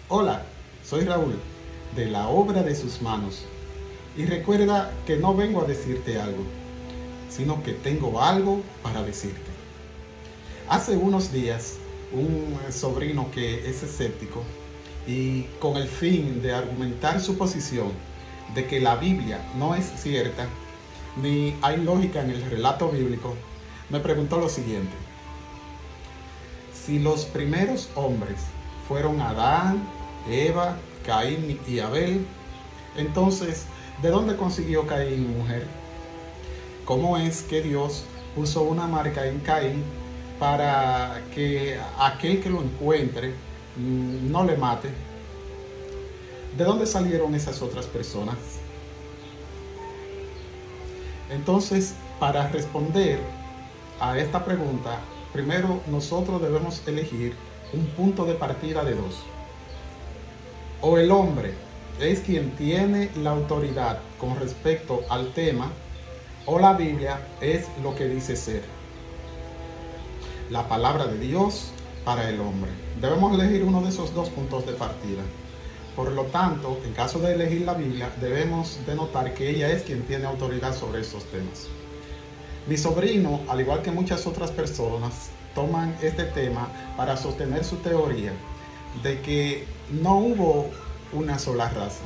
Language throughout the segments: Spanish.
Hola, soy Raúl, de la obra de sus manos. Y recuerda que no vengo a decirte algo, sino que tengo algo para decirte. Hace unos días, un sobrino que es escéptico y con el fin de argumentar su posición de que la Biblia no es cierta, ni hay lógica en el relato bíblico, me preguntó lo siguiente: si los primeros hombres fueron Adán, Eva, Caín y Abel, entonces, ¿de dónde consiguió Caín mujer? ¿Cómo es que Dios puso una marca en Caín para que aquel que lo encuentre no le mate? ¿De dónde salieron esas otras personas? Entonces, para responder a esta pregunta, primero nosotros debemos elegir un punto de partida de dos. O el hombre es quien tiene la autoridad con respecto al tema, o la Biblia es lo que dice ser la palabra de Dios para el hombre. Debemos elegir uno de esos dos puntos de partida. Por lo tanto, en caso de elegir la Biblia, debemos denotar que ella es quien tiene autoridad sobre esos temas. Mi sobrino, al igual que muchas otras personas, toman este tema para sostener su teoría de que no hubo una sola raza,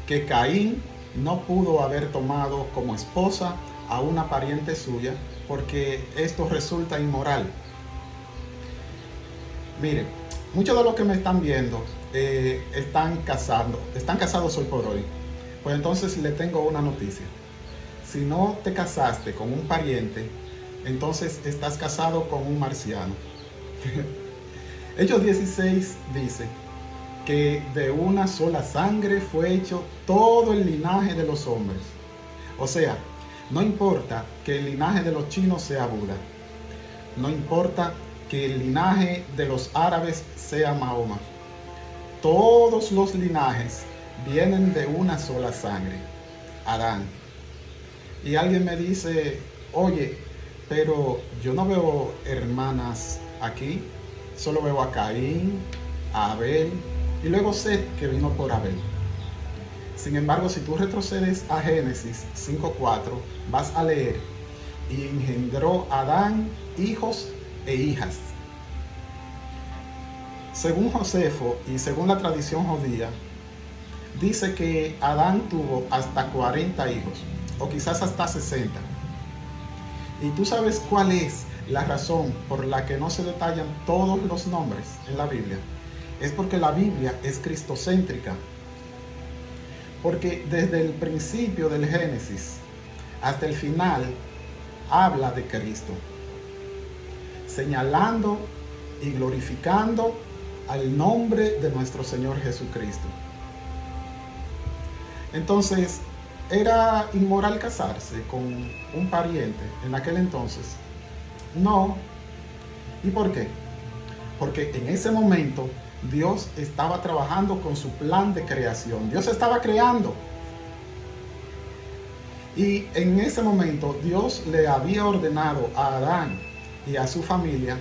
que Caín no pudo haber tomado como esposa a una pariente suya porque esto resulta inmoral. Miren, muchos de los que me están viendo están casados hoy por hoy. Pues entonces le tengo una noticia. Si no te casaste con un pariente, entonces estás casado con un marciano. Hechos 16 dice que de una sola sangre fue hecho todo el linaje de los hombres. O sea, no importa que el linaje de los chinos sea Buda, no importa que el linaje de los árabes sea Mahoma. Todos los linajes vienen de una sola sangre, Adán. Y alguien me dice: oye, pero yo no veo hermanas aquí, solo veo a Caín, a Abel y luego Set, que vino por Abel. Sin embargo, si tú retrocedes a Génesis 5:4, vas a leer: y engendró Adán hijos e hijas. Según Josefo y según la tradición judía, dice que Adán tuvo hasta 40 hijos, o quizás hasta 60. ¿Y tú sabes cuál es la razón por la que no se detallan todos los nombres en la Biblia? Es porque la Biblia es cristocéntrica. Porque desde el principio del Génesis hasta el final habla de Cristo, señalando y glorificando al nombre de nuestro Señor Jesucristo. Entonces, ¿era inmoral casarse con un pariente en aquel entonces? No. ¿Y por qué? Porque en ese momento Dios estaba trabajando con su plan de creación. Dios estaba creando. Y en ese momento Dios le había ordenado a Adán y a su familia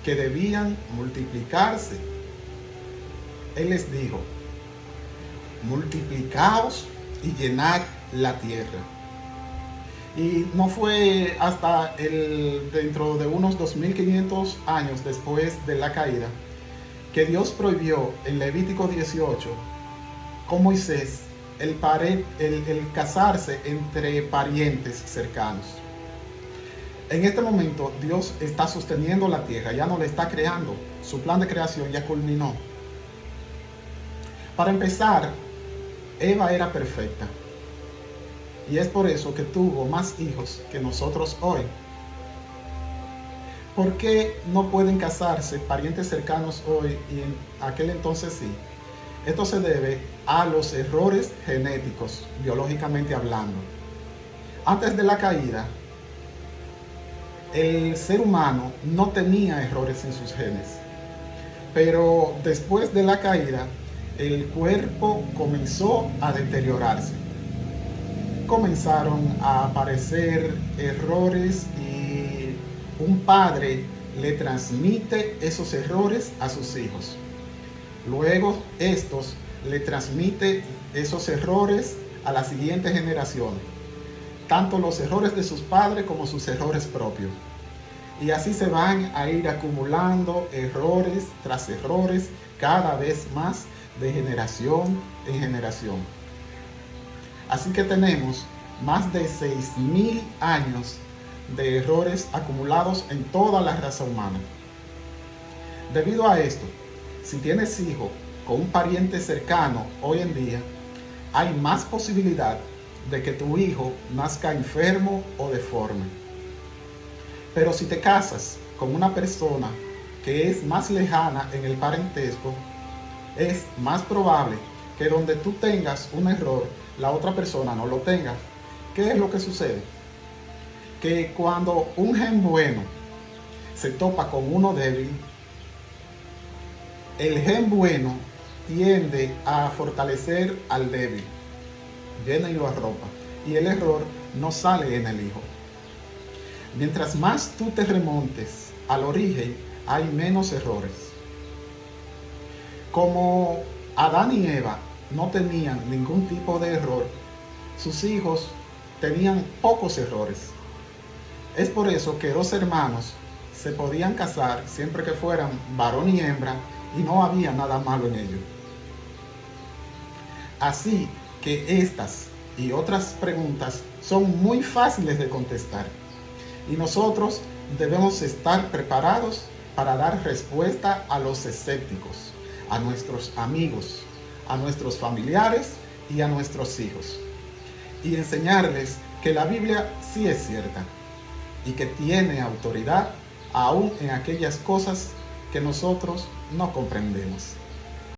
que debían multiplicarse. Él les dijo: multiplicaos y llenad la tierra. Y no fue hasta dentro de unos 2500 años después de la caída que Dios prohibió en Levítico 18 con Moisés el casarse entre parientes cercanos. En este momento Dios está sosteniendo la tierra, ya no la está creando. Su plan de creación ya culminó. Para empezar, Eva era perfecta. Y es por eso que tuvo más hijos que nosotros hoy. ¿Por qué no pueden casarse parientes cercanos hoy y en aquel entonces sí? Esto se debe a los errores genéticos, biológicamente hablando. Antes de la caída, el ser humano no tenía errores en sus genes. Pero después de la caída, el cuerpo comenzó a deteriorarse. Comenzaron a aparecer errores y un padre le transmite esos errores a sus hijos. Luego estos le transmiten esos errores a la siguiente generación, tanto los errores de sus padres como sus errores propios. Y así se van a ir acumulando errores tras errores cada vez más de generación en generación. Así que tenemos más de 6.000 años de errores acumulados en toda la raza humana. Debido a esto, si tienes hijos con un pariente cercano hoy en día, hay más posibilidad de que tu hijo nazca enfermo o deforme. Pero si te casas con una persona que es más lejana en el parentesco, es más probable que donde tú tengas un error, la otra persona no lo tenga. ¿Qué es lo que sucede? Que cuando un gen bueno se topa con uno débil, el gen bueno tiende a fortalecer al débil, viene y lo arropa, y el error no sale en el hijo. Mientras más tú te remontes al origen, hay menos errores. Como Adán y Eva no tenían ningún tipo de error, sus hijos tenían pocos errores. Es por eso que dos hermanos se podían casar siempre que fueran varón y hembra y no había nada malo en ello. Así que estas y otras preguntas son muy fáciles de contestar y nosotros debemos estar preparados para dar respuesta a los escépticos, a nuestros amigos, a nuestros familiares y a nuestros hijos, y enseñarles que la Biblia sí es cierta y que tiene autoridad aún en aquellas cosas que nosotros no comprendemos.